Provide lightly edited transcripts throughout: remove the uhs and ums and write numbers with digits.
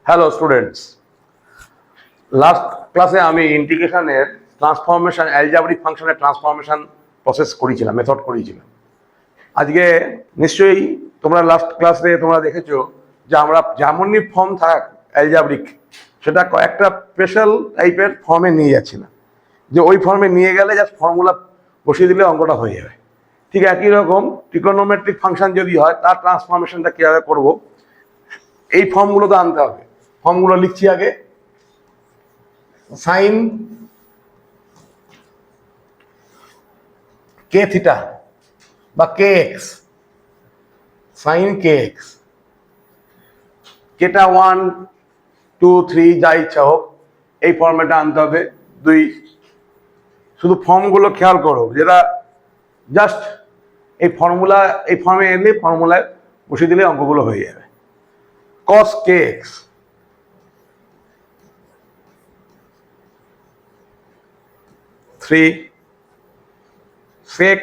Hello students, last ক্লাসে আমি ইন্টিগ্রেশনের ট্রান্সফরমেশন অ্যালজাব্রিক ফাংশনের ট্রান্সফরমেশন প্রসেস করেছিলাম, মেথড করেছিলাম। আজকে নিশ্চয়ই তোমরা লাস্ট ক্লাসে তোমরা দেখেছো যে আমরা যেমনই ফর্ম থাক অ্যালজাব্রিক, সেটা কয়েকটা স্পেশাল টাইপের ফর্মে নিয়ে যাচ্ছিলাম, যে ওই ফর্মে নিয়ে গেলে জাস্ট ফর্মুলা বসিয়ে দিলে অঙ্কটা হয়ে যাবে। ঠিক একই রকম ট্রিকোনোমেট্রিক ফাংশন যদি হয়, তার ট্রান্সফরমেশনটা কীভাবে করবো, এই ফর্মগুলো তো আনতে হবে। ফর্মগুলো লিখছি আগে। সাইন কে থিটা বা কে এক্স, সাইন কে এক্স, কেটা 1 2 3 যা ইচ্ছা হোক, এই ফর্মেটে আনতে হবে। দুই, শুধু ফর্মগুলো খেয়াল করো, যেটা জাস্ট এই ফর্মুলা, এই ফর্মে এলে ফর্মুলায় বসিয়ে দিলে অঙ্কগুলো হয়ে যাবে। Cos k x, three, sec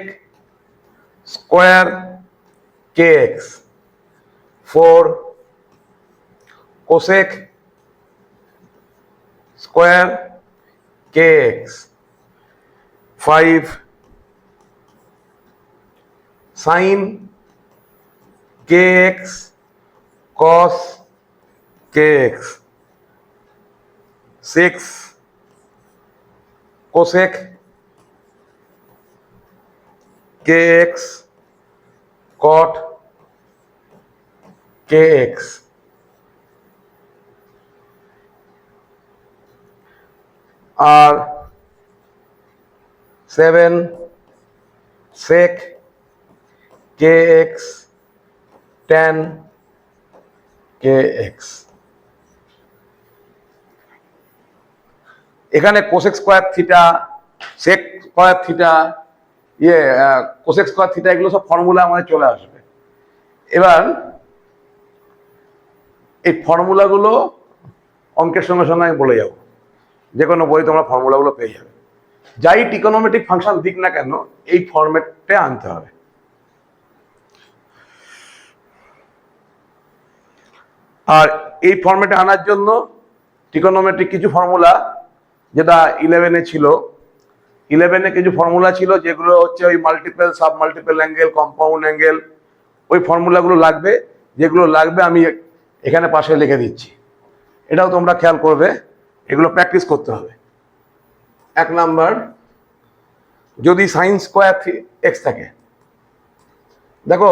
square kx, 4, cosec square kx, 5, sin kx cos kx, 6, cosec kx cot kx, আর 7, sec kx tan kx। এখানে cosec square theta, sec square theta, cosec square theta, এগুলো সব formula আমাদের চলে আসবে। এবার এই ফর্মুলাগুলো অঙ্কের সঙ্গে সঙ্গে আমি বলে যাব, যে কোনো বই তোমরা ফর্মুলাগুলো পেয়ে যাবে। যাই ট্রিকোনোমেট্রিক ফাংশন দিক না কেন, এই ফরম্যাটে আনতে হবে। আর এই ফরম্যাটে আনার জন্য ট্রিকোনোমেট্রিক কিছু ফর্মুলা, যেটা 11-এ ছিল, 11-এ কিছু ফর্মুলা ছিল, যেগুলো হচ্ছে ওই multiple, sub multiple angle, compound angle, ওই ফর্মুলাগুলো লাগবে। যেগুলো লাগবে আমি এখানে পাশে লিখে দিচ্ছি, এটাও তোমরা খেয়াল করবে, এগুলো প্র্যাকটিস করতে হবে। 1 নাম্বার, যদি সাইন স্কোয়ার এক্স থাকে, দেখো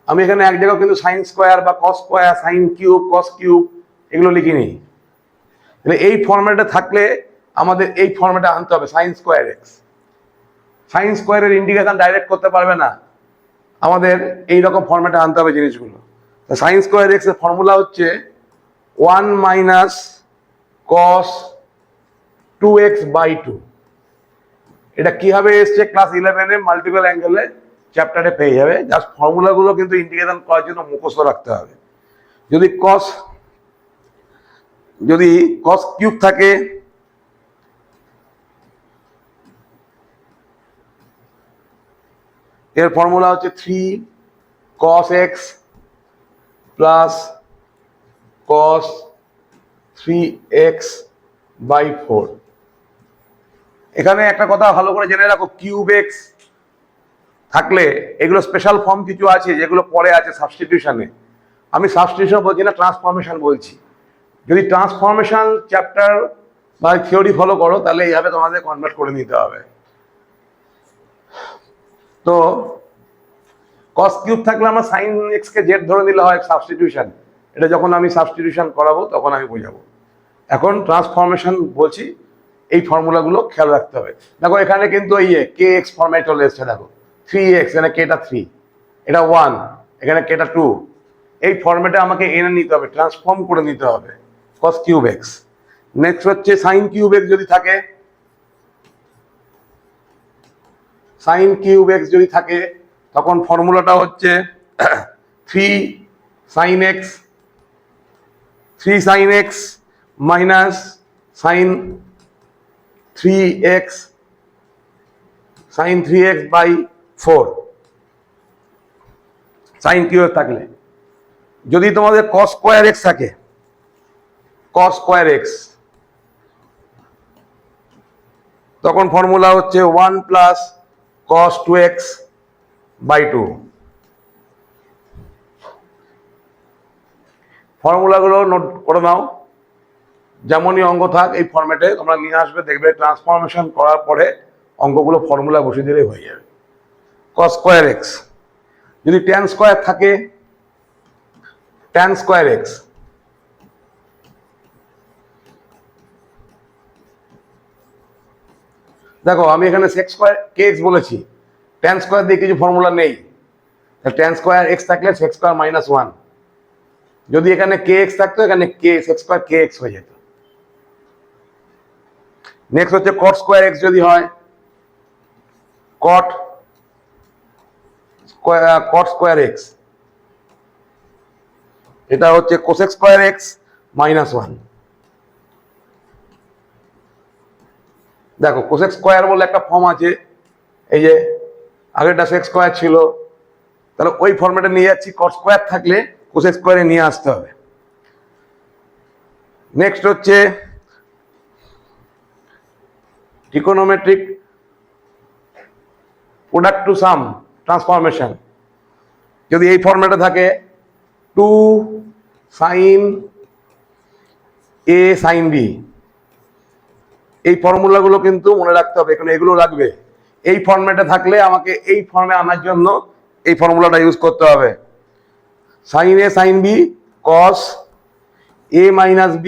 আমি এখানে এক জায়গায় কিন্তু সাইন স্কোয়ার বা cos square, sine cube, cos cube এগুলো লিখিনি। এই ফর্ম্যাটে থাকলে আমাদের এই ফর্ম্যাটে আনতে হবে সাইন স্কোয়ার এক্স। সাইন স্কোয়ারের ইন্টিগ্রেশন ডাইরেক্ট করতে পারবে না, আমাদের এইরকম ফর্ম্যাটে আনতে হবে জিনিসগুলো। সাইন স্কোয়ার এক্স এর ফর্মুলা হচ্ছে 1 মাইনাস কস 2x/2। এটা কিভাবে এসছে ক্লাস 11-এ মাল্টিপল অ্যাঙ্গেলে চ্যাপ্টারে পেয়ে যাবে। জাস্ট ফর্মুলাগুলো কিন্তু ইন্টিগ্রেশন করার জন্য মুখস্থ রাখতে হবে। যদি কস কিউব থাকে, এর ফর্মুলা হচ্ছে 3 cos x plus cos 3x/4। এখানে একটা কথা ভালো করে জেনে রাখো, কিউব এক্স থাকলে এগুলো স্পেশাল ফর্ম কিছু আছে, যেগুলো পরে আছে সাবস্টিটিউশনে। আমি সাবস্টিটিউশন বলছি না, ট্রান্সফরমেশন বলছি। যদি ট্রান্সফরমেশন চ্যাপ্টার বা থিওরি ফলো করো, তাহলে এইভাবে তোমাদের কনভার্ট করে নিতে হবে। তো কস কিউব থাকলে আমরা সাইন এক্স কে জেড ধরে নিলে হয় সাবস্টিটিউশন। এটা যখন আমি সাবস্টিটিউশন করাবো তখন আমি বোঝাবো। এখন ট্রান্সফরমেশন বলছি, এই ফর্মুলাগুলো খেয়াল রাখতে হবে। দেখো এখানে কিন্তু এই কে এক্স ফর্মেট চলে এসছে, দেখো 3x, এখানে কেটা 3, এটা 1, এখানে কেটা 2। এই ফর্মেটে আমাকে এনে নিতে হবে, ট্রান্সফর্ম করে নিতে হবে কস কিউব এক্স। নেক্সট হচ্ছে সাইন কিউব এক্স যদি থাকে, সাইন কিউব এক্স যদি থাকে, তখন ফর্মুলাটা হচ্ছে 3 sin x minus sine 3x by 4 sine cube থাকলে। যদি তোমাদের cos স্কোয়ার এক্স থাকে, cos স্কয়ার এক্স, তখন ফর্মুলা হচ্ছে 1 প্লাস cos 2x বাই 2। ফর্মুলাগুলো নোট করে নাও, যেমনই অঙ্ক থাক এই ফর্মেটে তোমরা নিয়ে আসবে, দেখবে ট্রান্সফরমেশন করার পরে অঙ্কগুলো ফর্মুলা বসিয়ে দিলেই হয়ে যাবে। cos স্কয়ার এক্স, যদি tan স্কয়ার থাকে tan স্কয়ার এক্স, দেখো আমি এখানে sec স্কয়ার kx বলেছি, tan স্কয়ার দিয়ে কিছু ফর্মুলা নেই, tan স্কয়ার এক্স থাকলে sec স্কয়ার মাইনাস 1, যদি এখানে kx থাকতো এখানে sec স্কয়ার kx হয়ে যেত। নেক্সট হচ্ছে cot স্কয়ার এক্স, যদি হয় cot স্কয়ার এক্স, এটা হচ্ছে cosec স্কয়ার এক্স মাইনাস 1। দেখো cosec স্কয়ার বলে একটা ফর্ম আছে, এই যে আগেরটা sec স্কয়ার ছিল, তাহলে ওই ফর্মেটে নিয়ে যাচ্ছি, cot স্কয়ার থাকলে cosec স্কয়ারে নিয়ে আসতে হবে। নেক্সট হচ্ছে trigonometric product to some transformation, যদি এই ফর্মেটে থাকে 2 sin a sin b, এই ফর্মুলাগুলো কিন্তু মনে রাখতে হবে, এখানে এগুলো লাগবে। এই ফর্মেটে থাকলে আমাকে এই ফর্মে আনার জন্য এই ফর্মুলাটা ইউজ করতে হবে। sin a sin b cos a minus b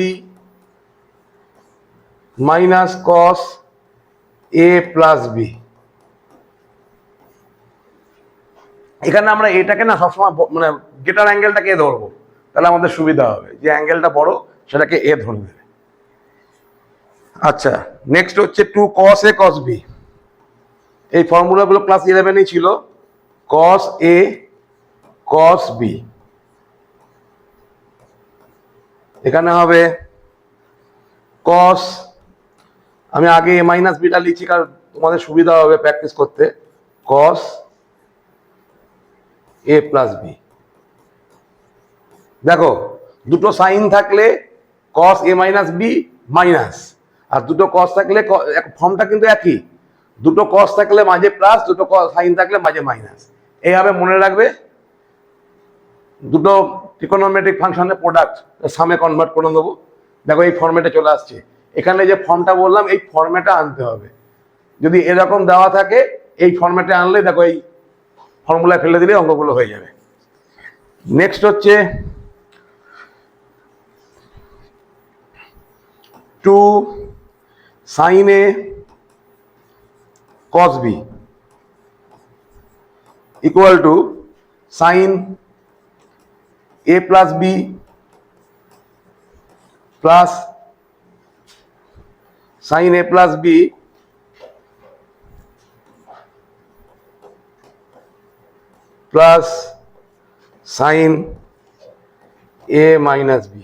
minus cos a plus b। এখানে আমরা এটাকে না সবসময় মানে গেটার অ্যাঙ্গেলটাকে এ ধরবো, তাহলে আমাদের সুবিধা হবে, যে অ্যাঙ্গেলটা বড় সেটাকে এ ধরে দেবে। আচ্ছা, নেক্সট হচ্ছে 2 cos a cos b, এই ফর্মুলাগুলো ক্লাস 11এই ছিল, cos a cos b, এখানে হবে cos, আমি আগে a মাইনাস বিটা লিখছি কারণ তোমাদের সুবিধা হবে প্র্যাকটিস করতে, cos a প্লাস বি। দেখো দুটো সাইন থাকলে cos a minus B minus, আর দুটো cos থাকলে ফর্মটা কিন্তু একই, দুটো cos থাকলে মাঝে প্লাস, দুটো সাইন থাকলে মাঝে মাইনাস, এইভাবে মনে রাখবে। দুটো ট্রিকোনোমেট্রিক ফাংশনের প্রোডাক্ট সামে কনভার্ট করে দেবো। দেখো এই ফর্মেটে চলে আসছে, এখানে যে ফর্মটা বললাম এই ফর্মেটে আনতে হবে, যদি এরকম দেওয়া থাকে এই ফর্মেটে আনলে দেখো এই ফর্মুলায় ফেলে দিলে অঙ্কগুলো হয়ে যাবে। নেক্সট হচ্ছে 2 sin a cos b equal to sin a plus b plus sin a plus b plus sin a minus b।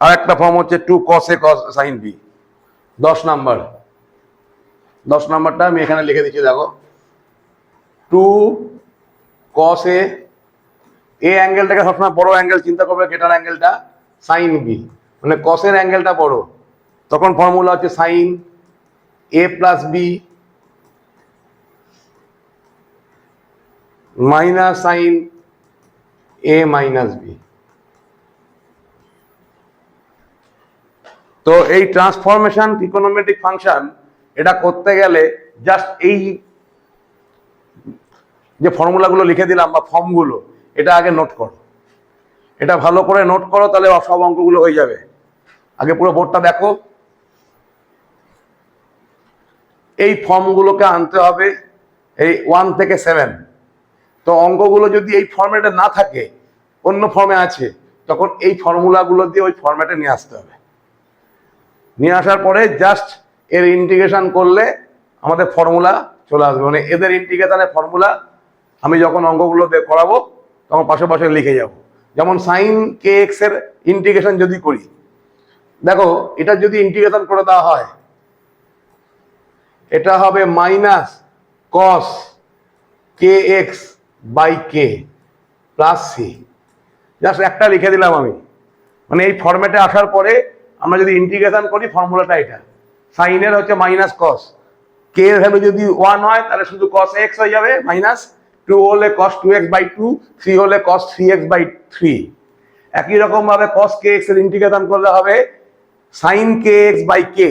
আর একটা ফর্ম হচ্ছে 2 cos a cos sin b, 10 নাম্বারটা আমি এখানে লিখে দিচ্ছি। দেখো 2 cos a, এই অ্যাঙ্গেলটাকে সবসময় বড় অ্যাঙ্গেল চিন্তা করবে, গেটার অ্যাঙ্গেলটা sin b, মানে cos এর অ্যাঙ্গেলটা বড়, তখন ফর্মুলা হচ্ছে sin a plus b minus sin a minus b। তো এই ট্রান্সফরমেশন ট্রিকোনোমেট্রিক ফাংশন এটা করতে গেলে জাস্ট এই যে ফর্মুলাগুলো লিখে দিলাম বা ফর্মগুলো, এটা আগে নোট করো, এটা ভালো করে নোট করো, তাহলে সব অঙ্কগুলো হয়ে যাবে। আগে পুরো বোর্ডটা দেখো, এই ফর্মগুলোকে আনতে হবে এই 1 থেকে 7। তো অঙ্কগুলো যদি এই ফর্মেটে না থাকে, অন্য ফর্মে আছে, তখন এই ফর্মুলাগুলো দিয়ে ওই ফর্মেটে নিয়ে আসতে হবে। নিয়ে আসার পরে জাস্ট এর ইন্টিগ্রেশন করলে আমাদের ফর্মুলা চলে আসবে, মানে এদের ইন্টিগ্রেশনের ফর্মুলা আমি যখন অঙ্কগুলো করাবো তখন পাশে পাশে লিখে যাব। যেমন সাইন কে এক্স এর ইন্টিগ্রেশন যদি করি, দেখো এটা যদি ইন্টিগ্রেশন করে দেওয়া হয়, এটা হবে minus cos k x by k, plus c. Just একটা লিখে দিলাম আমি, মানে এই ফর্মেটে আসার পরে আমরা যদি ইন্টিগ্রেশন করি ফর্মুলাটা এটা, সাইনের হচ্ছে মাইনাস কস, কে এর ভ্যালু যদি 1 হয় তাহলে শুধু কস এক্স হয়ে যাবে, মাইনাস 2 হলে কস 2x/2, 3 হলে কস 3x/3। একই রকম ভাবে কস কে এক্স এর ইন্টিগ্রেশন করলে হবে sine k x by k,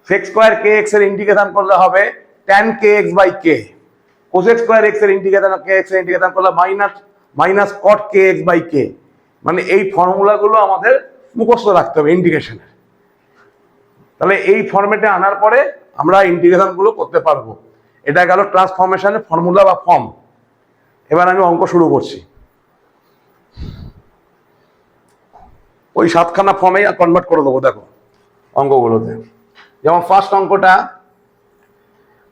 sec square k x এর ইন্টিগ্রেশন করলে হবে tan k x by k, cosec square x এর ইন্টিগ্রেশন কে এক্স এর ইন্টিগ্রেশন করলে minus cot k x by k. মানে এই ফর্মুলাগুলো আমাদের মুখস্থ রাখতে হবে ইন্টিগ্রেশনের। তাহলে এই ফর্মেটে আনার পরে আমরা ইন্টিগ্রেশন গুলো করতে পারবো। এটা গেল ট্রান্সফরমেশনের ফর্মুলা বা ফর্ম। এবার আমি অঙ্ক শুরু করছি। ওই 7খানা ফর্মে কনভার্ট করে দেবো দেখো অঙ্কগুলোতে। যেমন ফার্স্ট অঙ্কটা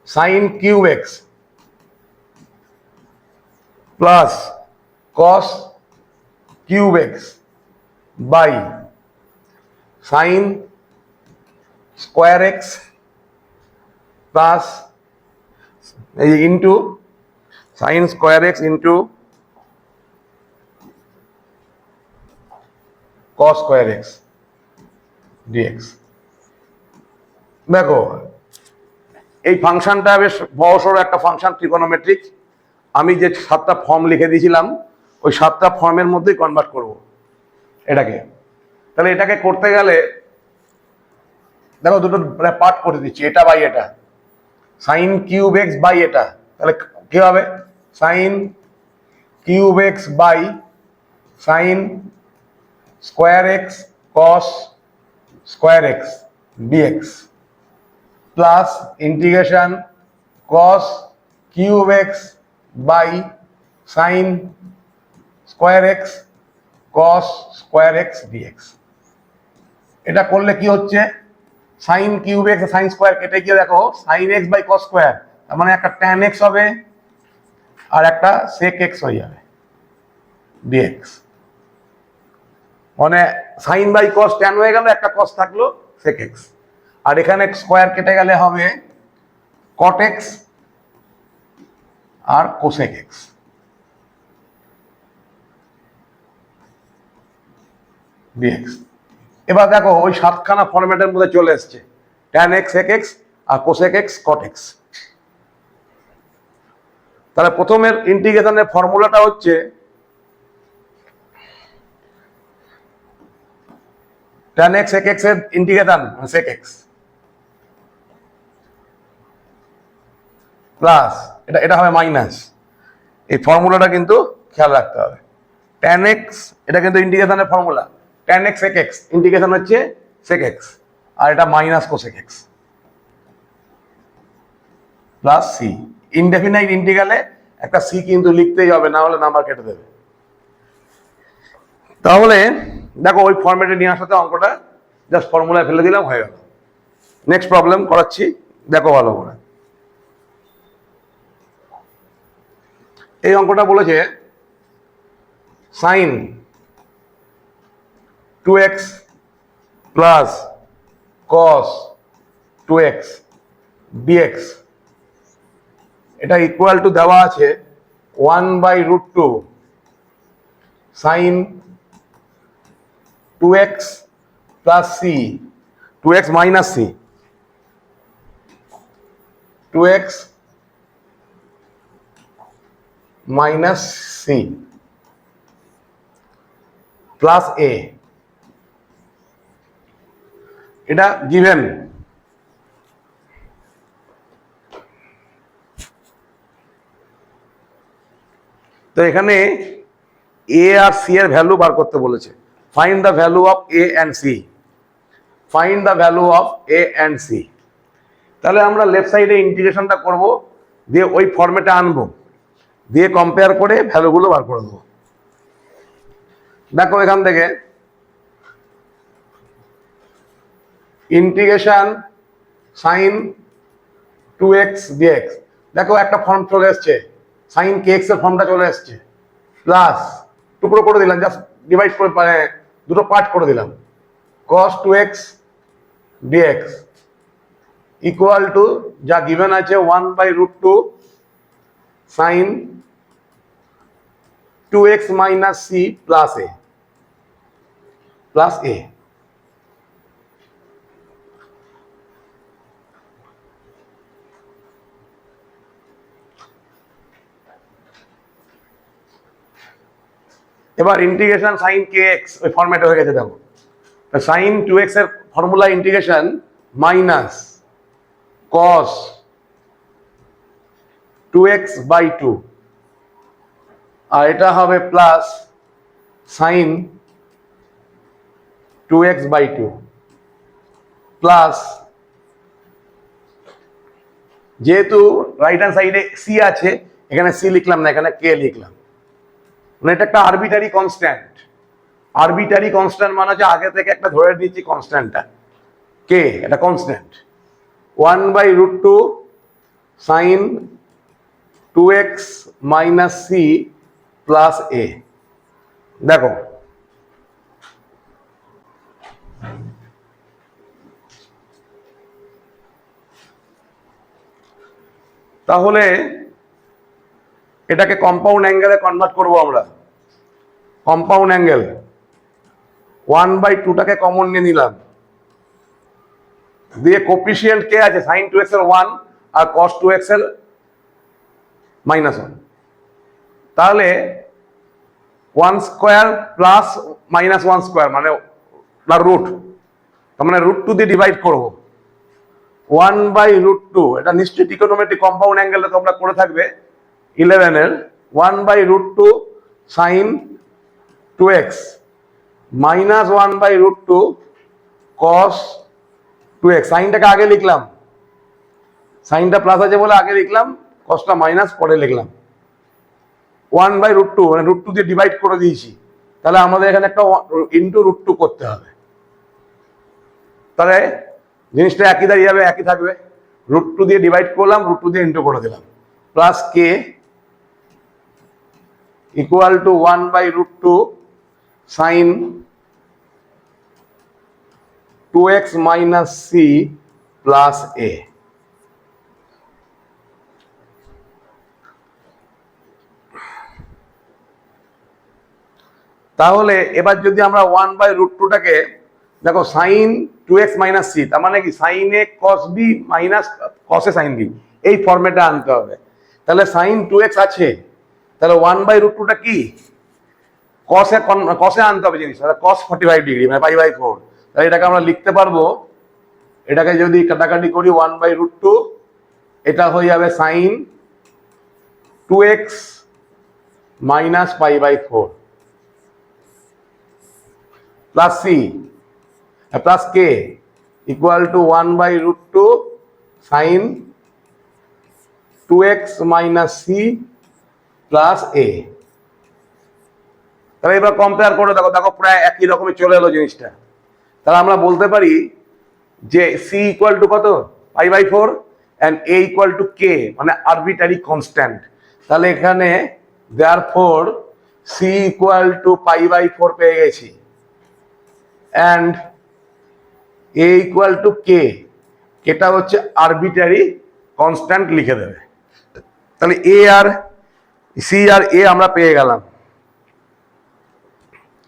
sine cube x plus cos cube x by sine square x plus into sine square x into cos square x dx. দেখো এই ফাংশনটা বেশ বড়সড় একটা ফাংশন, ট্রিগোনোমেট্রিক। আমি যে 7টা ফর্ম লিখে দিয়েছিলাম ওই 7টা ফর্মের মধ্যেই কনভার্ট করব এটাকে। তাহলে এটাকে করতে গেলে দেখো দুটো পার্ট করে দিচ্ছি, এটা বাই এটা, সাইন কিউব এক্স বাই এটা। তাহলে কি হবে? Sine cube x by sine square x cos square x dx plus integration cos cube x by sine square x cos square x dx. এটা করলে কি হচ্ছে, sine cube x sine square কেটে গিয়ে দেখো sine x by cos square, তার মানে একটা ট্যান এক্স হবে আর একটা সেক এক্স হয়ে যাবে ডিএক্স। মানে সাইন বাই কস ট্যান হয়ে গেল, একটা কস থাকলো সেক এক্স, আর এখানে স্কোয়ার কেটে গেলে হবে কট এক্স আর কোসেক এক্স। ডিএক্স। এবার দেখো ওই 7খানা ফরম্যাটের মধ্যে চলে এসছে, ট্যান এক্স সেক এক্স আর কোসেক এক্স কট এক্স। তাহলে প্রথমের ইন্টিগ্রেশনের ফর্মুলাটা হচ্ছে ট্যান এক্স সেক এক্স এর ইন্টিগ্রেশন সেক এক্স প্লাস এটা হবে মাইনাস। এই ফর্মুলাটা কিন্তু খেয়াল রাখতে হবে। ট্যান এক্স এটা কিন্তু ইন্টিগ্রেশনের formula, tan x sec x integration হচ্ছে সেক এক্স, আর এটা minus cosec x plus c. Indefinite ইন্টিগ্রালে একটা সি কিন্তু লিখতেই হবে, না হলে নাম্বার কেটে দেবে। তাহলে দেখো ওই ফর্মেটে নিয়ে আসাতে অঙ্কটা জাস্ট ফর্মুলায় ফেলে দিলাম, হয়ে গেল। নেক্সট প্রবলেম করাচ্ছি, দেখো ভালো করে। এই অঙ্কটা বলেছে sine 2x plus cos 2x dx, এটা ইকুয়াল টু দেওয়া আছে 1/√2 sine 2x plus C, 2x minus C, 2x minus C plus A. এটা গিভেন। তো এখানে এ আর সি এর ভ্যালু বার করতে বলেছে। Find the value of a and c, find the value of a and c. তাহলে আমরা লেফট সাইডে ইন্টিগ্রেশনটা করব, দিয়ে ওই ফর্মেটে আনবো, দিয়ে কম্পেয়ার করে ভ্যালুগুলো বার করে দেবো। দেখো এখান থেকে ইন্টিগ্রেশন সাইন 2x dx, দেখো একটা ফর্ম চলে এসছে, সাইন কে এক্স এর ফর্মটা চলে এসছে, প্লাস টুকরো করে দিলাম, জাস্ট ডিভাইড করে দুটো পার্ট করে দিলাম, cos 2x dx equal to যা গিভেন আছে 1/√2 sine 2x minus C plus A এবার ইন্টিগ্রেশন সাইন কে এক্স ওই ফরম্যাটে হয়ে গেছে। দেখো সাইন 2x এর formula integration minus cos 2x by 2, আর এটা হবে plus sine 2x by 2 plus, যেহেতু রাইট হ্যান্ড সাইডে সি আছে এখানে সি লিখলাম না, এখানে কে লিখলাম। মানে এটা একটা আরবিটারি কনস্ট্যান্ট। আরবিটারি কনস্ট্যান্ট মানে হচ্ছে আগে থেকে একটা ধরে দিচ্ছি কনস্ট্যান্টটা কে, এটা constant. 1/√2 sine 2x minus C plus A. দেখো তাহলে এটাকে কম্পাউন্ড অ্যাঙ্গেলে কনভার্ট করব আমরা। কম্পাউন্ড অ্যাঙ্গেল 1/2টাকে কমন নিয়ে নিলাম, দিয়ে কোফিশিয়েন্ট কে আছে সাইন 2x এর 1 আর cos 2x এর -1, তাহলে 1 স্কোয়ার প্লাস -1 স্কোয়ার মানে রুট, তার মানে √2 দিয়ে ডিভাইড করব। 1/√2 এটা নিশ্চয়ই ট্রিগোনোমেট্রিক কম্পাউন্ড অ্যাঙ্গেলটা তোমরা করে থাকবে 11 এর। 1/√2 sine 2x minus 1/√2 cos 2x। সাইনটাকে আগে লিখলাম, সাইনটা প্লাস আছে বলে আগে লিখলাম, কসটা মাইনাস পরে লিখলাম। 1/√2 মানে √2 দিয়ে ডিভাইড করে দিয়েছি, তাহলে আমাদের এখানে একটা ইন্টু √2 করতে হবে, তাহলে জিনিসটা একই দাঁড়িয়ে যাবে, একই থাকবে। √2 দিয়ে ডিভাইড করলাম, √2 দিয়ে ইন্টু করে দিলাম, plus k equal to 1/√2 sine 2x minus C plus A. তাহলে এবার যদি আমরা 1/√2টাকে দেখো সাইন 2x মাইনাস সি, তার মানে কি সাইন এ কস বি মাইনাস কস এ সাইন বি, এই ফর্মেটে আনতে হবে। তাহলে সাইন 2x আছে, তাহলে 1/√2টা কি কসে আনতে হবে জিনিস, তাহলে cos 45 ডিগ্রি মানে π/4। তাহলে এটাকে আমরা লিখতে পারবো, এটাকে যদি কাটাকাটি করি 1/√2, এটা হয়ে যাবে sine 2x minus π/4 plus C plus k equal to 1/√2 sine 2x minus C plus A. তাহলে এবার কম্পেয়ার করে দেখো, দেখো প্রায় একই রকমই চলে এলো জিনিসটা। তাহলে আমরা বলতে পারি যে সি ইকুয়াল টু কত π/4 অ্যান্ড এ ইকুয়াল টু কে মানে আরবিটারি কনস্ট্যান্ট। তাহলে এখানে দেয়ারফর সি ইকুয়াল টু π/4 পেয়ে গেছি, অ্যান্ড এ ইকুয়াল টু কে, এটা হচ্ছে আরবিটারি কনস্ট্যান্ট লিখে দেবে। তাহলে এ আর সি আর এ আমরা পেয়ে গেলাম।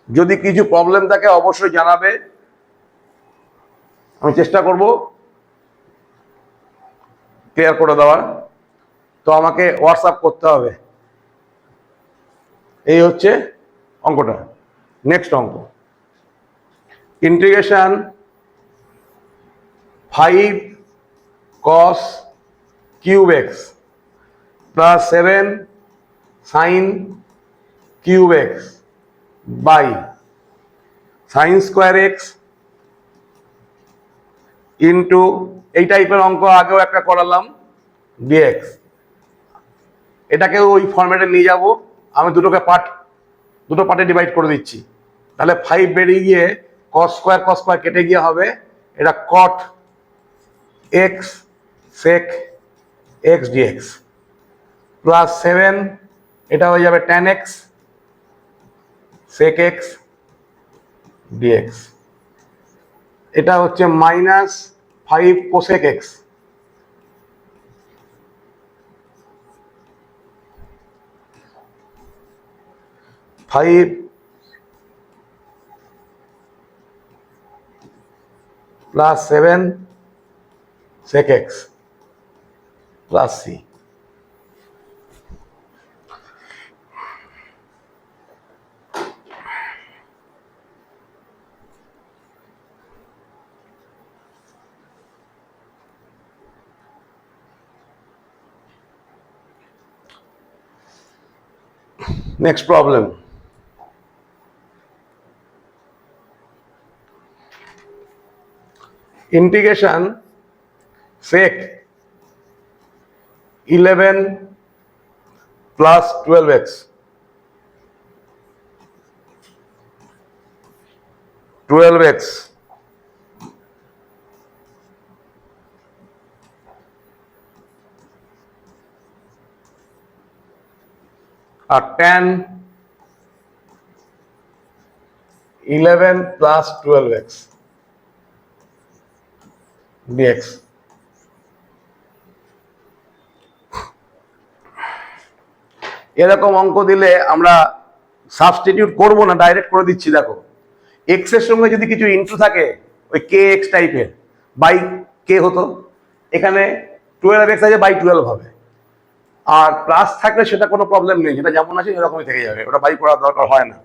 যদি কিছু প্রবলেম থাকে অবশ্যই জানাবে, আমি চেষ্টা করব ক্লিয়ার করে দেওয়ার। তো আমাকে হোয়াটসঅ্যাপ করতে হবে। এই হচ্ছে অঙ্কটা। নেক্সট অঙ্ক, integration 5 cos cube x plus 7 sine cube x by sine square x into, এই টাইপের অঙ্ক আগেও একটা করালাম, ডিএক্স। এটাকেও ওই ফরম্যাটে নিয়ে যাব। আমি দুটো পার্টে ডিভাইড করে দিচ্ছি। তাহলে 5 বেরিয়ে গিয়ে cos স্কোয়ার কেটে গিয়ে হবে এটা cot x sec x dx plus 7 এটা হয়ে যাবে tan x sec x dx। এটা হচ্ছে minus 5 cosec x। 5 plus 7 sec x plus c. Next problem. Integration sec 11 plus 12x আর tan 11 plus 12x dx. এরকম অঙ্ক দিলে আমরা সাবস্টিটিউট করব না, ডাইরেক্ট করে দিচ্ছি। দেখো এক্স এর সঙ্গে যদি কিছু ইনটু থাকে, ওই কে এক্স টাইপের, বাই কে হতো, এখানে 12x আছে বাই 12 হবে। আর প্লাস থাকলে সেটা কোনো প্রবলেম নেই, যেটা যেমন আছে এরকমই থেকে যাবে, ওটা বাই করার দরকার হয় না।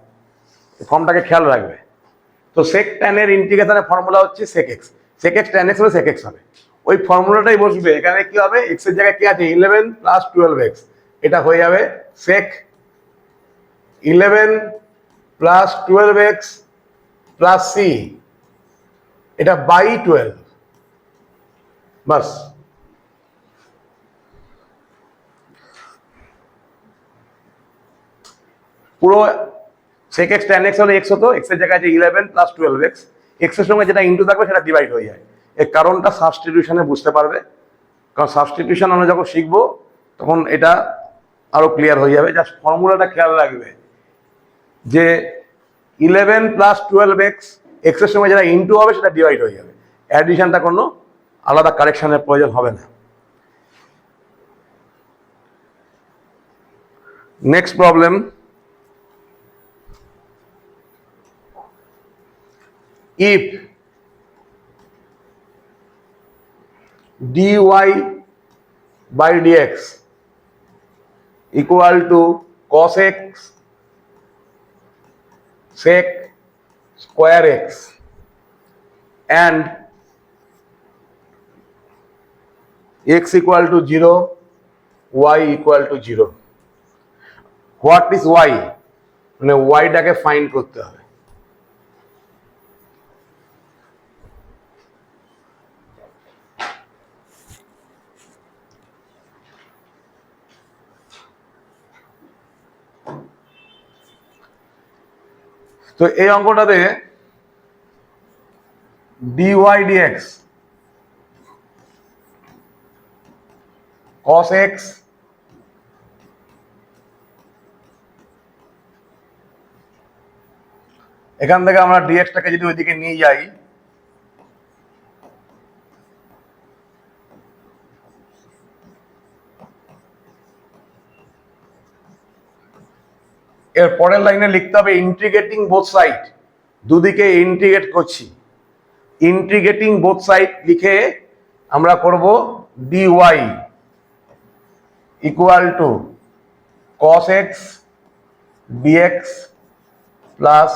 ফর্মটাকে খেয়াল রাখবে। তো সেক ট্যান এর ইন্টিগ্রেশনের ফর্মুলা হচ্ছে sec x, sec x tan x হলে সেক এক্স হবে। ওই ফর্মুলাটাই বসবে। এখানে কি হবে, এক্স এর জায়গায় কি আছে 11 প্লাস 12x, এটা হয়ে যাবে সেক 11 প্লাস 12x প্লাস সি, এটা বাই 12, বাস। পুরো sec x tan x হলে x হতো, x এর জায়গায় যে 11 প্লাস 12x, x এর সঙ্গে যেটা ইনটু থাকবে সেটা ডিভাইড হয়ে যায়। এর কারণটা সাবস্টিটিউশনে বুঝতে পারবে, কারণ সাবস্টিটিউশন আমরা যখন শিখবো তখন এটা আরো ক্লিয়ার হয়ে যাবে। জাস্ট ফর্মুলাটা খেয়াল রাখবে যে 11 প্লাস 12x, x এর সঙ্গে যেটা ইনটু হবে সেটা ডিভাইড হয়ে যাবে, অ্যাডিশনটা কোনো আলাদা কারেকশনের প্রয়োজন হবে না। Next problem, if dy by dx equal to cos x sec square x and x equal to 0, y equal to 0, what is y? মানে y টাকে ফাইন্ড করতে হবে। তো এই অঙ্কটাতে dy dx cos x এখান থেকে আমরা dx টাকে যদি ওইদিকে নিয়ে যাই, এর পরের লাইনে লিখতে হবে ইন্টিগ্রেটিং বোথ সাইড, দুদিকে ইন্টিগ্রেট করছি। ইন্টিগ্রেটিং বোথ সাইড লিখে আমরা করব dy equal to cos x dx plus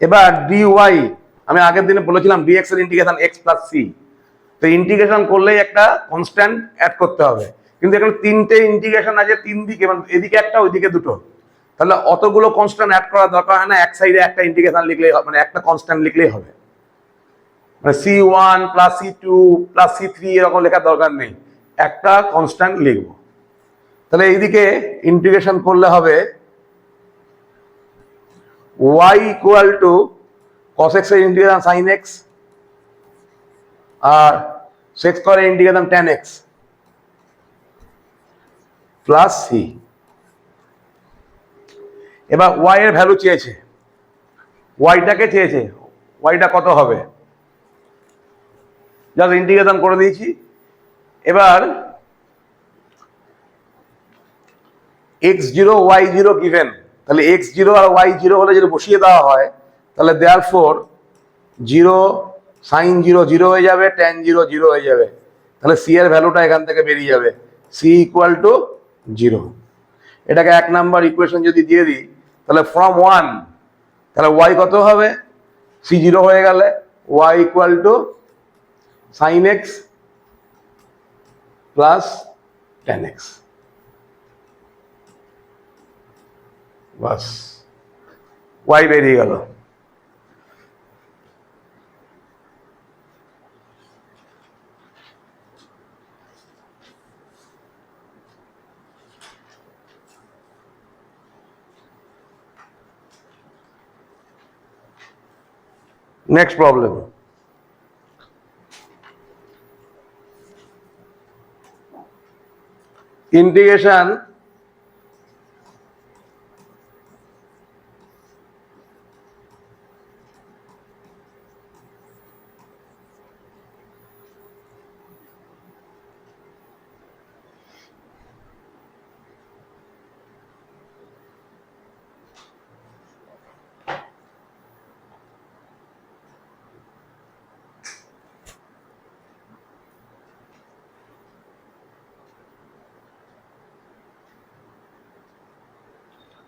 এবার dy, আমি আগের দিনে বলেছিলাম dx এর ইন্টিগ্রেশন x প্লাস c, তো ইন্টিগ্রেশন করলেই একটা কনস্ট্যান্ট অ্যাড করতে হবে। কিন্তু এখানে তিনটে ইন্টিগ্রেশন আছে, তিন দিকে, মানে এদিকে একটা ওইদিকে দুটো, তাহলে অতগুলো কনস্ট্যান্ট অ্যাড করার দরকার হয় না, এক সাইডে একটা ইন্টিগ্রেশন লিখলেই, মানে একটা কনস্ট্যান্ট লিখলেই হবে। মানে c1 plus c2 plus c3 এরকম লেখার দরকার নেই, একটা কনস্ট্যান্ট লিখবো। তাহলে এইদিকে ইন্টিগ্রেশন করলে হবে y equal to cos x এর ইন্টিগ্রেশন sin x আর sec স্কয়ার এর integration tan x plus c। এবার y এর ভ্যালু চেয়েছে, y টাকে চেয়েছে, y টা কত হবে, জাস্ট ইন্টিগ্রেশন করে দিয়েছি। এবার x0 y0 গিভেন, তাহলে x0 আর y0 হলে যদি বসিয়ে দেওয়া হয় তাহলে দেয়ারফর 0 sin 0 0 হয়ে যাবে, tan 0 0 হয়ে যাবে, তাহলে c এর ভ্যালুটা এখান থেকে বেরিয়ে যাবে, c ইকুয়াল টু 0। এটাকে 1 নাম্বার ইকুয়েশন যদি দিয়ে দিই তাহলে ফ্রম 1, তাহলে y কত হবে, c 0 হয়ে গেলে y equal to sin x plus tan x, bus y বেরিয়ে গেল। Next problem. Integration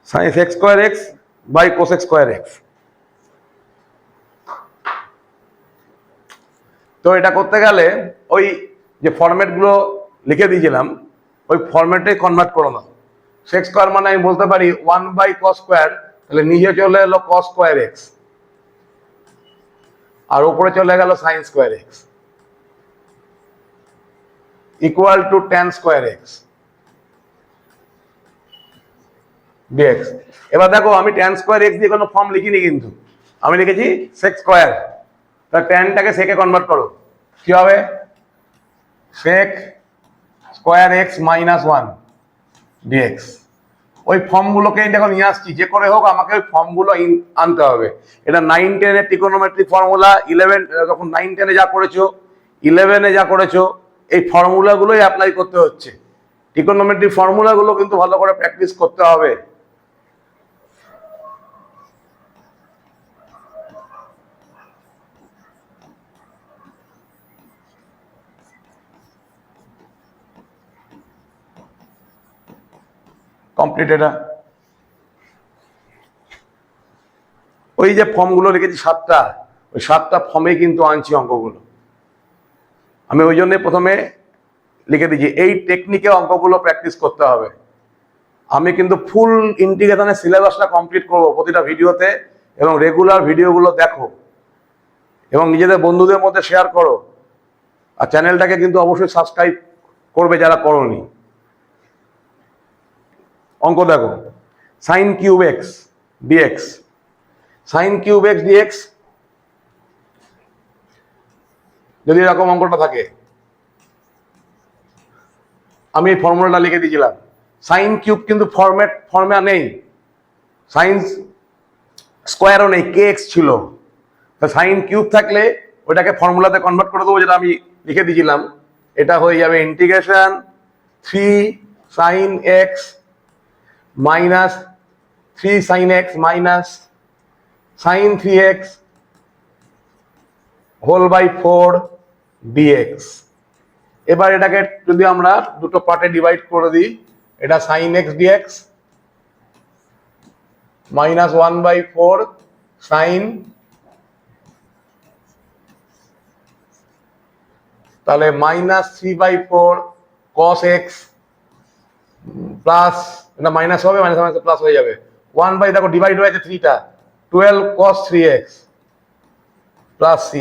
sin x square x by cos x square x। তো এটা করতে গেলে ওই যে ফরম্যাটগুলো লিখে দিয়েছিলাম ওই ফরম্যাটে কনভার্ট করে নাও। সেক্স স্কোয়ার মানে আমি বলতে পারি 1/cos স্কোয়ার, তাহলে নিচে চলে এলো cos স্কোয়ার x আর উপরে চলে গেল sin square x equal to tan square x dx। এবার দেখো আমি tan স্কোয়ার x দিয়ে কোনো ফর্ম লিখিনি, কিন্তু আমি লিখেছি sec স্কোয়ার, তাহলে ট্যানটাকে সেকে কনভার্ট করো, কি হবে sec square x minus 1 dx। ওই ফর্মগুলোকে দেখো নিয়ে আসছি, যে করে হোক আমাকে ওই ফর্মগুলো আনতে হবে। এটা 9, 10 এর ট্রিগোনোমেট্রিক ফর্মুলা, 11 যখন 9, 10 এ যা করেছো 11 এ যা করেছো এই ফর্মুলাগুলোই অ্যাপ্লাই করতে হচ্ছে। ট্রিগোনোমেট্রিক ফর্মুলাগুলো কিন্তু ভালো করে প্র্যাকটিস করতে হবে। কমপ্লিট। এটা ওই যে ফর্মগুলো লিখেছি 7টা, ওই 7টা ফর্মে কিন্তু আনছি অঙ্কগুলো। আমি ওই জন্য প্রথমে লিখে দিয়েছি এই টেকনিকে অঙ্কগুলো প্র্যাকটিস করতে হবে। আমি কিন্তু ফুল ইন্টিগ্রেশনের সিলেবাসটা কমপ্লিট করব প্রতিটা ভিডিওতে, এবং রেগুলার ভিডিওগুলো দেখো এবং নিজেদের বন্ধুদের মধ্যে শেয়ার করো। আর চ্যানেলটাকে কিন্তু অবশ্যই সাবস্ক্রাইব করবে যারা করোনি। অঙ্ক দেখো, sin cube x dx, sin cube x dx যদি এরকম অঙ্কটা থাকে, আমি এই ফর্মুলাটা লিখে দিয়েছিলাম। সাইন কিউব কিন্তু ফর্মে নেই, সাইন স্কোয়ারও নেই, কে এক্স ছিল। সাইন কিউব থাকলে ওটাকে ফর্মুলাতে কনভার্ট করে দেবো, যেটা আমি লিখে দিয়েছিলাম। এটা হয়ে যাবে integration 3 sin x minus 3 sin x minus sin 3x whole by 4 dx। এবার এটাকে যদি আমরা দুটো পার্টে ডিভাইড করে দিই, এটা sin x dx minus 1/4 sin, তাহলে মাইনাস 3/4 cos x প্লাস, এটা মাইনাস হবে, মাইনাস মাইনাস প্লাস হয়ে যাবে 1/, দেখো ডিভাইড হয়েছে 3টা, 12 cos 3x প্লাস c।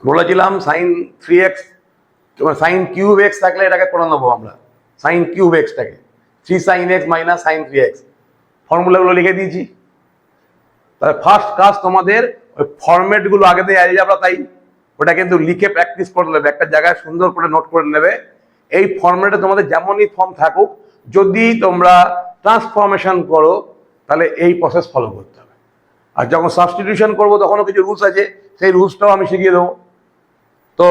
বলেছিলাম sine 3x, sine cube x থাকলে এটাকে করে নেবো আমরা, সাইন কিউব এক্সটাকে 3 sin x minus sine 3x। ফর্মুলাগুলো লিখে দিয়েছি। তাহলে ফার্স্ট কাজ তোমাদের ওই ফরম্যাটগুলো আগে দিয়ে অ্যালজেব্রা, তাই ওটা কিন্তু লিখে প্র্যাকটিস করে নেবে, একটা জায়গায় সুন্দর করে নোট করে নেবে। এই ফরম্যাটে তোমাদের যেমনই ফর্ম থাকুক যদি তোমরা ট্রান্সফরমেশন করো তাহলে এই প্রসেস ফলো করতে হবে। আর যখন সাবস্টিটিউশন করবো তখনও কিছু রুলস আছে, সেই রুলসটাও আমি শিখিয়ে দেবো। তো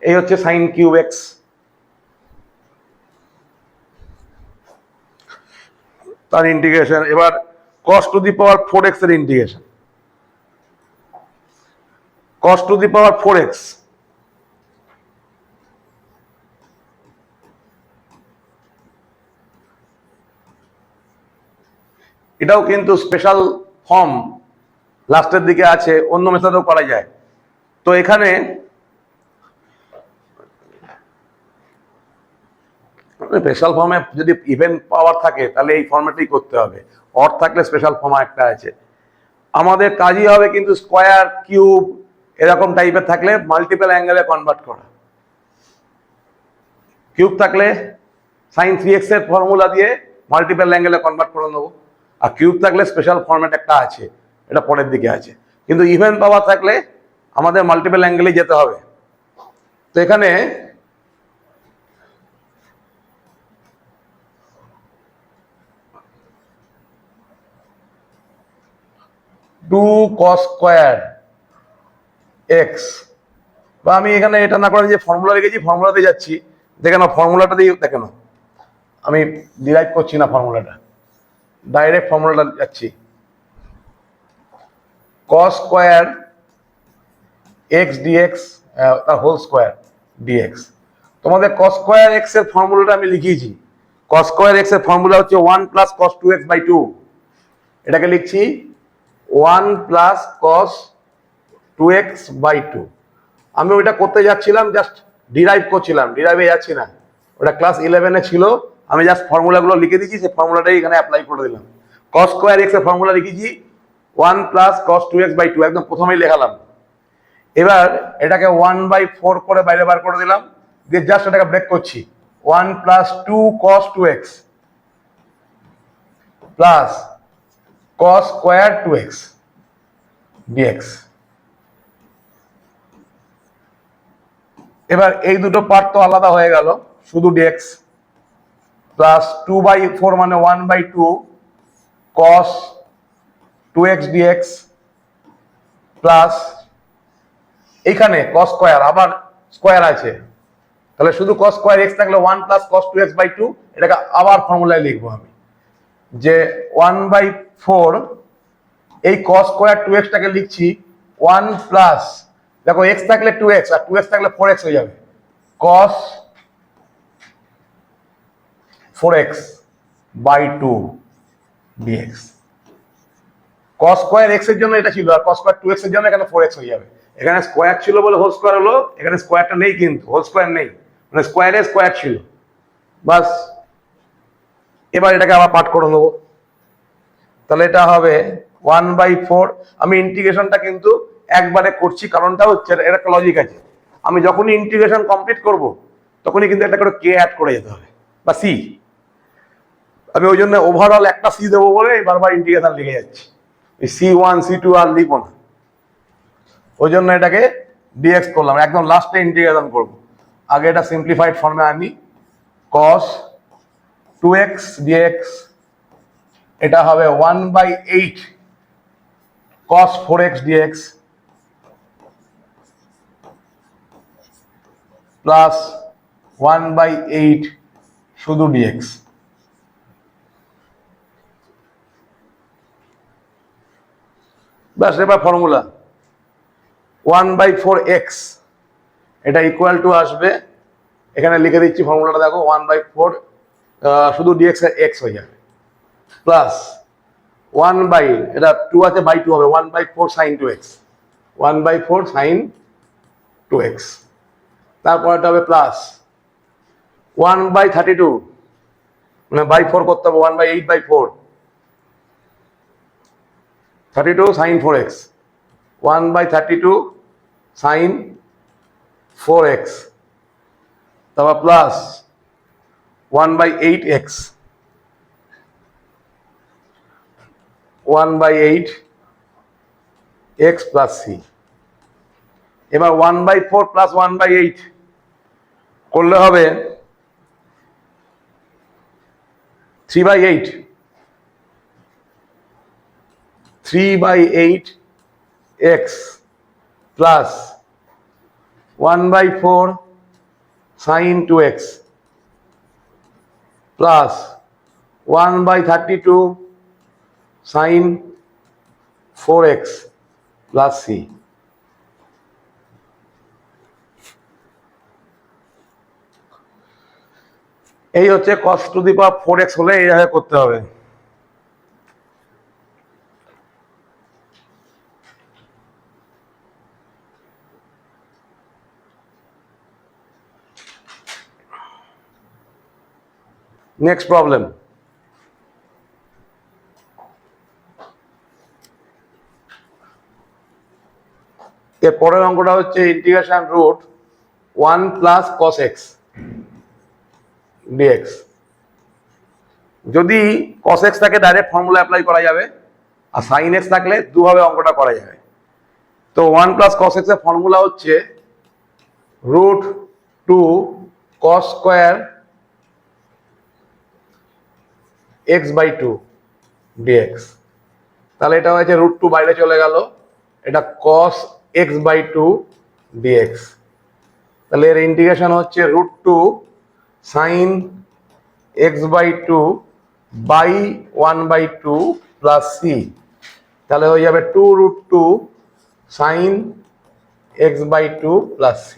এই হচ্ছে সাইন কিউব এক্স। তার ইন্টিগ্রেশন। এবার cos to the power 4x এর integration. cos to the power 4x, এটাও কিন্তু স্পেশাল ফর্ম লাস্টের দিকে আছে, অন্য মেথডেও করা যায়। তো এখানে স্পেশাল ফর্মে যদি ইভেন পাওয়ার থাকে তাহলে এই ফর্মেটেই করতে হবে, অর থাকলে স্পেশাল ফর্ম একটা আছে। আমাদের কাজই হবে কিন্তু স্কোয়ার, কিউব এরকম টাইপের থাকলে মাল্টিপল অ্যাঙ্গেলে কনভার্ট করা। কিউব থাকলে সাইন 3x এর ফর্মুলা দিয়ে মাল্টিপল অ্যাঙ্গেলে কনভার্ট করে নেবো। আর কিউব থাকলে স্পেশাল ফর্মেট একটা আছে, এটা পরের দিকে আছে। কিন্তু ইভেন পাওয়ার থাকলে আমাদের মাল্টিপল অ্যাঙ্গেলে যেতে হবে। তো এখানে টু কস স্কোয়ার এক্স, বা আমি এখানে এটা না করে যে ফর্মুলা রেখেছি ফর্মুলাতে যাচ্ছি, দেখে নাও ফর্মুলাটা দিয়ে দেখে নাও, আমি ডিরাইভ করছি না ফর্মুলাটা, ডাইরেক্ট ফর্মুলাটা যাচ্ছি। কস স্কোয়ার এক্স ডিএক্স তার হোল স্কোয়ার ডিএক্স। তোমাদের কস স্কোয়ার এক্স এর ফর্মুলাটা আমি লিখিয়েছি। কস স্কোয়ার এক্স এর ফর্মুলা হচ্ছে 1 প্লাস কস 2x বাই 2। এটাকে লিখছি 1 প্লাস কস 2x বাই 2। আমি ওইটা করতে যাচ্ছিলাম, জাস্ট ডিরাইভ করছিলাম, ডিরাইভে যাচ্ছি না, ওটা ক্লাস 11-এ ছিল। আমি জাস্ট ফর্মুলাগুলো লিখে দিচ্ছি, সেই ফর্মুলাটাই এখানে অ্যাপ্লাই করে দিলাম। কস স্কোয়ার এক্স এর ফর্মুলা লিখেছি 1 প্লাস কস 2x বাই 2, একদম প্রথমেই লেখালাম। এবার এটাকে 1/4 করে বাইরে বার করে দিলাম, দিয়ে জাস্ট এটাকে ব্রেক করছি। 1 plus 2 cos 2x plus cos square 2x dx। এবার এই দুটো পার্ট তো আলাদা হয়ে গেল, শুধু dx প্লাস 2/4 মানে 1/2 cos 2x dx প্লাস এইখানে cos স্কোয়ার, আবার স্কোয়ার আছে, তাহলে শুধু cos স্কোয়ার x থাকলে 1 প্লাস cos 2x বাই 2, এটাকে আবার ফর্মুলায় লিখবো আমি যে 1/4 এই cos স্কোয়ার 2x টাকে লিখছি 1 প্লাস, দেখো x থাকলে 2x আর 2x থাকলে 4x হয়ে যাবে, cos 4x by 2 dx। cos square x এর জন্য এটা ছিল, আর cos স্কোয়ার 2x এর জন্য এখানে 4x হয়ে যাবে। এখানে স্কোয়ার ছিল বলে হোল স্কোয়ার হলো, এখানে স্কোয়ারটা নেই, কিন্তু হোল স্কোয়ার নেই, মানে স্কোয়ারে স্কোয়ার ছিল বাস। এবার এটাকে আবার পার্ট করে নেবো, তাহলে এটা হবে 1/4। আমি ইন্টিগ্রেশনটা কিন্তু একবারে করছি, কারণটা হচ্ছে এর একটা লজিক আছে। আমি যখনই ইন্টিগ্রেশন কমপ্লিট করব তখনই কিন্তু একটা করে কে অ্যাড করে যেতে হবে, বা সি। আমি ওই জন্য ওভারঅল একটা সি দেবো বলে বারবার ইন্টিগ্রেশন লিখে যাচ্ছি, C1 C2 আর লিখবো না। ওই জন্য এটাকে ডিএক্স করলাম, একদম লাস্টে ইন্টিগ্রেশন করব। আগে এটা সিম্পলিফাইড ফর্মে আনি, cos 2x dx, এটা হবে 1/8 cos 4x dx প্লাস 1/8 শুধু dx। ব্যাস, এবার ফর্মুলা 1/4x, এটা ইকুয়াল টু আসবে, এখানে লিখে দিচ্ছি ফর্মুলাটা, দেখো 1/4 শুধু dx x হয়ে যাবে, প্লাস 1 এটা 2 আছে বাই 2 হবে 1/4 sin 2x, 1/4 sin 2x। তারপর এটা হবে প্লাস 1/32, মানে বাই 4 করতে হবে, 1/8/4, 32 sin 4x, 1/32 sin 4x, তারপর plus 1/8x, 1/8 x plus c। এবার 1/4 প্লাস 1/8 করলে হবে 3/8 3/8 x plus 1/4 sin 2x plus 1/32 sin 4x plus c। এই হচ্ছে cos to the power 4x হলে এইভাবে করতে হবে। নেক্সট প্রবলেম, এর পরের অঙ্কটা হচ্ছে integration root 1 plus cos x dx। যদি cos x থাকে ডাইরেক্ট ফর্মুলা অ্যাপ্লাই করা যাবে, আর sin x থাকলে দুভাবে অঙ্কটা করা যাবে। তো 1 প্লাস cos x এর ফর্মুলা হচ্ছে root 2 cos square x/2 dx। তাহলে এটা হয়েছে রুট 2 বাইরে চলে গেল, এটা cos x/2 dx। তাহলে এর ইন্টিগ্রেশন হচ্ছে root 2 sin x/2 by 1/2 plus c। তাহলে হয়ে যাবে 2 root 2 sin x/2 plus c।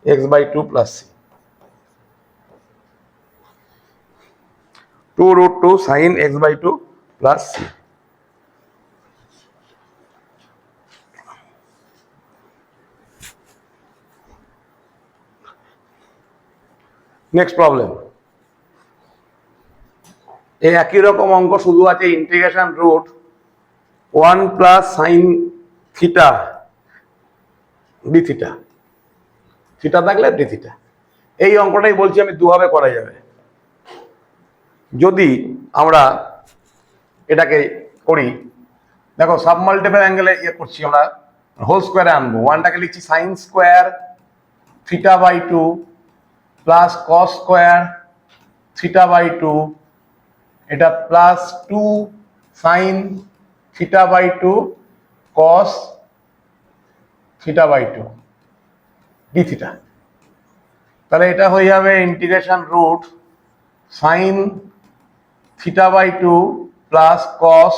x/2 plus c, 2 root 2 sin x/2 plus c। Next problem, এই একই রকম অঙ্ক, শুধু আছে integration root 1 plus sine theta d theta, theta থাকলে ডি থিটা। এই অঙ্কটাই বলছি আমি দুভাবে করা যাবে। যদি আমরা এটাকে করি, দেখো সাব মাল্টিপল অ্যাঙ্গেলে ইয়ে করছি আমরা, হোল স্কোয়ারে আনবো। ওয়ানটাকে লিখছি সাইন স্কোয়ার থিটা/2 প্লাস কস স্কোয়ার থিটা/2, এটা প্লাস 2 সাইন থিটা/2 কস থিটা/2 ডি থিটা। তাহলে এটা হয়ে যাবে ইন্টিগ্রেশন রুট সাইন থিটা/2 প্লাস কস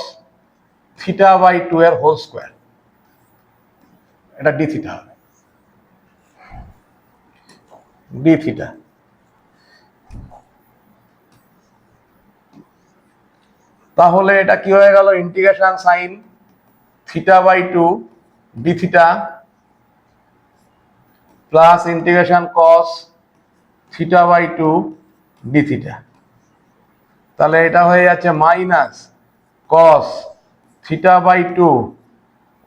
থিটা/2 এর হোল স্কোয়ার, এটা ডি থিটা হবে, ডি থিটা। তাহলে এটা কি হয়ে গেল, ইন্টিগ্রেশন সাইন থিটা/2 D theta plus integration cos থিটা/2 ডি থিটা। তাহলে এটা হয়ে যাচ্ছে মাইনাস কস থিটা/2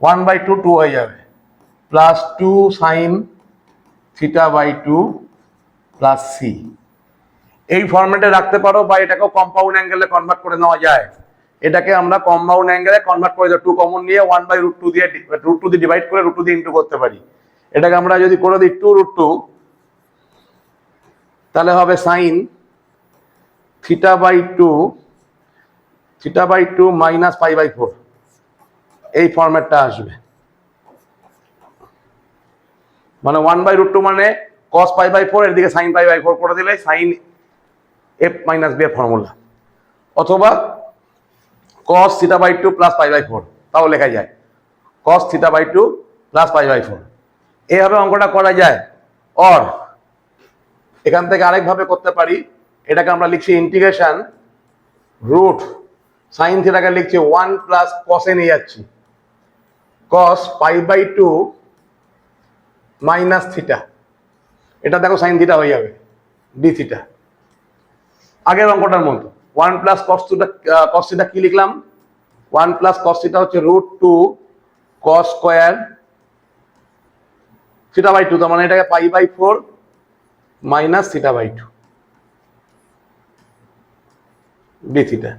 1/2 2 হয়ে যাবে, প্লাস 2 সাইন থিটা/2 প্লাস সি। এই ফরম্যাটে রাখতে পারো, বা এটাকেও কম্পাউন্ড অ্যাঙ্গেলে কনভার্ট করে নেওয়া যায়। এটাকে আমরা কম্পাউন্ড অ্যাঙ্গেলে কনভার্ট করে 2 কমন নিয়ে 1/√2 দিয়ে √2 দিয়ে ডিভাইড করে √2 দিয়ে ইন্টু করতে পারি। এটাকে আমরা যদি করে দিই 2√2, তাহলে হবে সাইন থিটা/2 মাইনাস π/4, এই ফরম্যাটটা আসবে। মানে 1/√2 মানে cos π/4, এর দিকে sin π/4 করে দিলে sin f মাইনাস b এর ফর্মুলা, অথবা cos θ/2 প্লাস π/4, তাও লেখা যায় cos θ/2 প্লাস π/4। এইভাবে অঙ্কটা করা যায়। অর এখান থেকে আরেকভাবে করতে পারি, এটাকে আমরা লিখছি ইন্টিগ্রেশন রুট সাইন থিটাকে লিখছি 1 প্লাস কসে নিয়ে যাচ্ছি, cos π/2 মাইনাস থিটা, এটা দেখো সাইন থিটা হয়ে যাবে ডি থিটা। আগের অঙ্কটার মতো 1 প্লাস কস থিটা কি লিখলাম, 1 প্লাস কস থিটা হচ্ছে √2 কস স্কোয়ার থিটা/2, তার মানে এটাকে π/4 মাইনাস থিটা/2 ডি থিটা।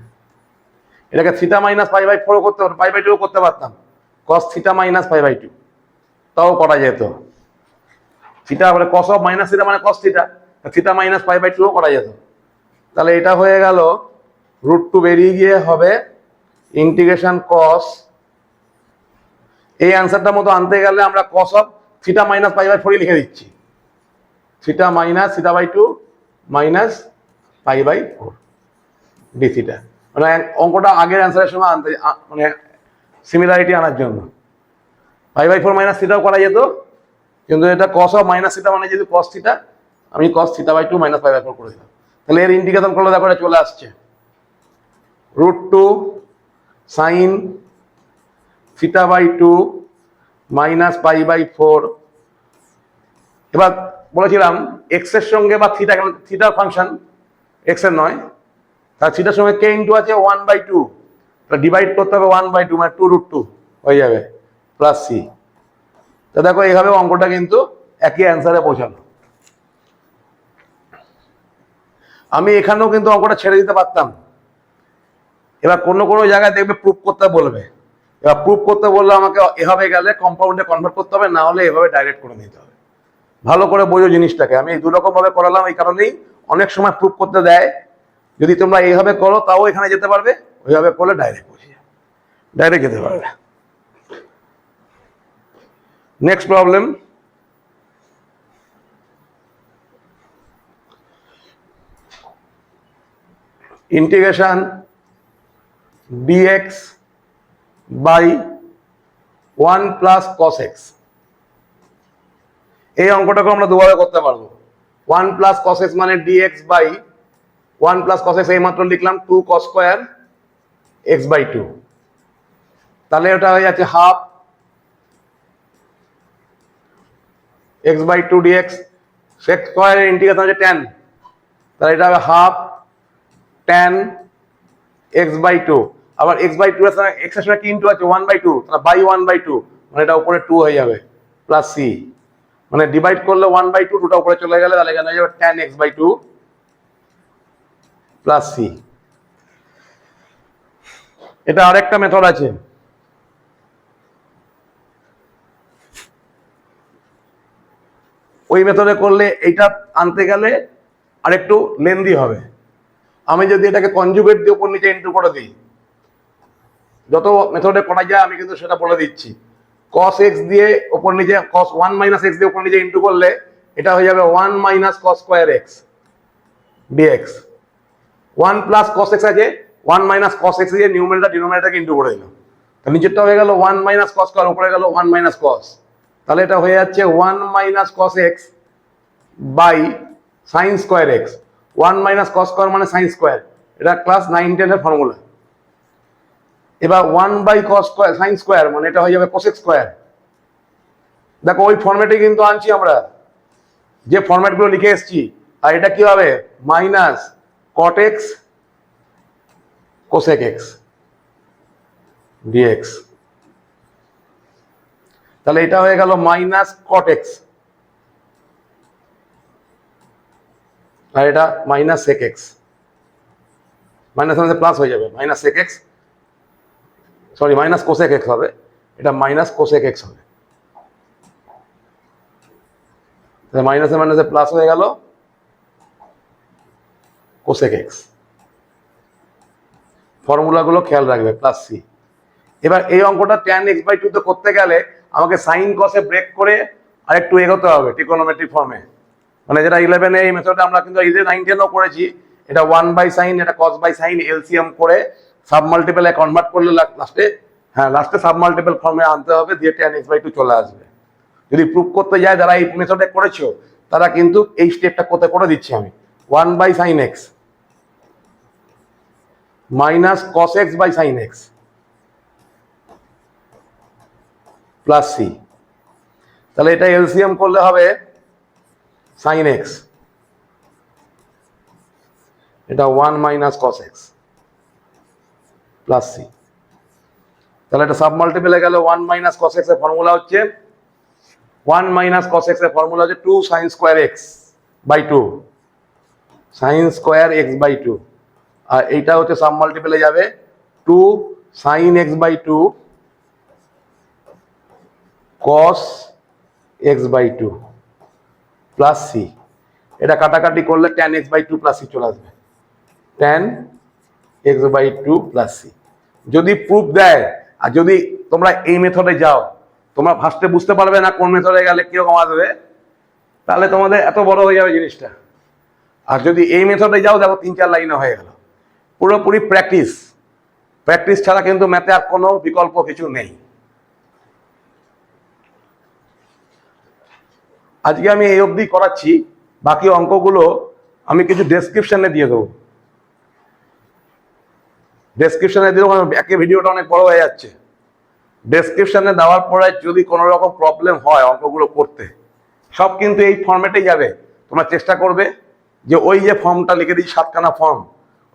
এটাকে থিটা মাইনাস π/4 করতে পারতাম, π/2 করতে পারতাম, cos থিটা মাইনাস π/2, তাও করা যেত। থিটা বলে কস অফ মাইনাস থিটা মানে cos theta, theta minus pi by 2 করা যেত। তাহলে এটা হয়ে গেল √2 বেরিয়ে গিয়ে হবে ইন্টিগ্রেশন কস, এই অ্যান্সারটার মতো আনতে গেলে আমরা cos of theta minus pi by 4 লিখে দিচ্ছি, theta minus theta by 2 minus pi by 4 d theta. মানে অঙ্কটা আগের অ্যান্সারের সময় আনতে মানে সিমিলারিটি আনার জন্য পাই বাই 4 মাইনাস থিটাও করা যেত, কিন্তু এটা কস অফ মাইনাস থিটা মানে যদি কস থিটা, আমি cos theta by 2 minus pi by 4 করে দিলাম। তাহলে এর ইন্টিগ্রেশন করলে দেখো এটা চলে আসছে √2 sine theta by 2 minus pi by 4। এবার বলেছিলাম এক্স এর সঙ্গে বা থিটা, থিটার ফাংশন এক্স এর নয়, তার থিটার সঙ্গে কে ইন্টু আছে 1/2, ডিভাইড করতে হবে 1/2 মানে 2√2 হয়ে যাবে প্লাস সি। তো দেখো এইভাবে অঙ্কটা কিন্তু একই অ্যান্সারে পৌঁছালো। আমি এখানেও কিন্তু অঙ্কটা ছেড়ে দিতে পারতাম। এবার কোনো কোনো জায়গায় দেখবে প্রুফ করতে বলবে, এবার প্রুফ করতে বললে আমাকে এভাবে গেলে কম্পাউন্ডে কনভার্ট করতে হবে, না হলে এভাবে ডাইরেক্ট করে নিতে হবে। ভালো করে বোঝো জিনিসটাকে, আমি এই দুরকম ভাবে করালাম এই কারণেই, অনেক সময় প্রুফ করতে দেয়, যদি তোমরা এইভাবে করো তাও এখানে যেতে পারবে, ওইভাবে করলে ডাইরেক্ট যেতে পারবে। Next problem, integration dx by 1 plus cos x। এই অঙ্কটাকে আমরা দুভাবে করতে পারবো। 1 প্লাস cos x মানে dx by 1 plus cos x, এই মাত্র লিখলাম 2 cos স্কয়ার x বাই 2, তাহলে ওটা হয়ে যাচ্ছে half x by 2 dx, sec স্কয়ারের ইন্টিগ্রেশন হচ্ছে tan, তাহলে এটা হবে হাফ tan x বাই 2, আবার x বাই 2 এর সঙ্গে x এর সঙ্গে কি ইনটু আছে 1/2, তাহলে বাই 1/2 মানে এটা উপরে 2 হয়ে যাবে প্লাস c, মানে ডিভাইড করলে 1/2, 2টা উপরে চলে গেলে তাহলে এখানে হয়ে যাবে tan x by 2 plus c। এটা আরেকটা মেথড আছে, ওই মেথডে করলে এইটা আনতে গেলে আরেকটু লেন্দি হবে। আমি যদি এটাকে কনজুগেট দিয়ে উপর নিচে ইনটু করে দিই, যত মেথডে করা যায় আমি কিন্তু সেটা বলে দিচ্ছি। cos x দিয়ে উপর নিচে cos 1 মাইনাস x দিয়ে উপর নিচে ইনটু করলে এটা হয়ে যাবে 1 minus cos square x dx। 1 plus cos x আছে, 1 মাইনাস cos x দিয়ে নিউমারেটর ডিনোমিনেটরকে ইনটু করে দিলাম, তাহলে নিচেরটা হয়ে গেল 1 মাইনাস cos স্কয়ার, উপরে গেল 1 মাইনাস cos, তাহলে এটা হয়ে যাচ্ছে 1 minus cos x by sin square x। 1 minus cos square মানে sin স্কয়ার, এটা ক্লাস 9 10 এর ফর্মুলা। এবার 1 by cos square sin square মানে এটা হয়ে যাবে cosec স্কয়ার। দেখো ওই ফরম্যাটে কিন্তু আনছি আমরা, যে ফরম্যাটগুলো লিখে এসেছি, আর এটা কি হবে minus cot x cosec x dx, তাহলে এটা হয়ে গেল মাইনাস cot x, আর এটা মাইনাস sec x, মাইনাস মানে প্লাস হয়ে যাবে minus sec x, sorry minus cosec x হবে, এটা মাইনাস cosec x হবে, মাইনাসে মাইনাসে প্লাস হয়ে গেল cosec x। ফর্মুলাগুলো খেয়াল রাখবে প্লাস সি। এবার এই অঙ্কটা tan x বাই 2 তে করতে গেলে আমাকে সাইন কসে ব্রেক করে আরেকটু এগোতে হবে ট্রিগোনোমেট্রিক ফর্মে, মানে যেটা 11 এ এই মেথডে আমরা কিন্তু এই যে 9 10 ও করেছি, এটা 1 বাই সাইন এটা cos বাই সাইন এলসিএম করে সাব মাল্টিপলে কনভার্ট করলে লাস্টে সাব মাল্টিপল ফর্মে আনতে হবে, দিয়ে tan x বাই 2 চলে আসবে। যদি প্রুফ করতে যায় যারা এই মেথডে করেছো তারা কিন্তু এই স্টেপটা কোথায় করে দিচ্ছি আমি, 1 by sine x minus cos x by sine x plus c, তাহলে এটা এলসিএম করলে হবে সাইন x, এটা 1 minus cos x plus c, তাহলে এটা সাব মাল্টিপলে গেলে 1 মাইনাস cos x এর ফর্মুলা হচ্ছে 1 মাইনাস cos x এর ফর্মুলা হচ্ছে 2 sin square x by 2, sin square x by 2, আর এইটা হচ্ছে সাব মাল্টিপলে যাবে 2 sin x by 2 cos x by 2 plus c, এটা কাটাকাটি করলে tan x/2 প্লাস সি চলে আসবে, tan x/2 প্লাস সি। যদি প্রুফ দেয় আর যদি তোমরা এই মেথডে যাও, তোমরা ফার্স্টে বুঝতে পারবে না কোন মেথডে গেলে কিরকম আসবে, তাহলে তোমাদের এত বড় হয়ে যাবে জিনিসটা। আর যদি এই মেথডে যাও, দেখো 3-4 লাইনে হয়ে গেল। পুরোপুরি প্র্যাকটিস, প্র্যাকটিস ছাড়া কিন্তু ম্যাথে আর কোনো বিকল্প কিছু নেই। আজকে আমি এই অবধি করাচ্ছি, বাকি অঙ্কগুলো আমি কিছু ডেসক্রিপশনে দিয়ে দেবো। ডেসক্রিপশনে দিয়ে দেবো, একে ভিডিওটা অনেক বড় হয়ে যাচ্ছে। ডেসক্রিপশনে দেওয়ার পরে যদি কোনো রকম প্রবলেম হয় অঙ্কগুলো করতে, সব কিন্তু এই ফর্মেটেই যাবে। তোমরা চেষ্টা করবে যে ওই যে ফর্মটা লিখে দিই 7খানা ফর্ম,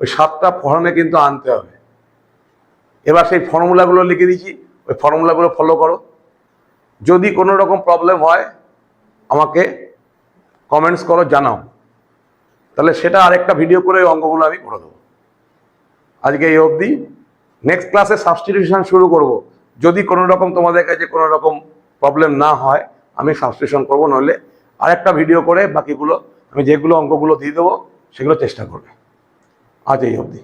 ওই 7টা ফর্মে কিন্তু আনতে হবে। এবার সেই ফর্মুলাগুলো লিখে দিয়েছি, ওই ফর্মুলাগুলো ফলো করো। যদি কোনো রকম প্রবলেম হয় আমাকে কমেন্টস করো, জানাও, তাহলে সেটা আরেকটা ভিডিও করে ওই অঙ্কগুলো আমি করে দেবো। আজকে এই অবধি, নেক্সট ক্লাসে সাবস্টিটিউশন শুরু করব। যদি কোনো রকম তোমাদের কাছে কোনো রকম প্রবলেম না হয় আমি সাবস্টিটিউশন করবো, নইলে আরেকটা ভিডিও করে বাকিগুলো আমি যেগুলো অঙ্কগুলো দিয়ে দেবো সেগুলো চেষ্টা করবে। আজ এই অবধি।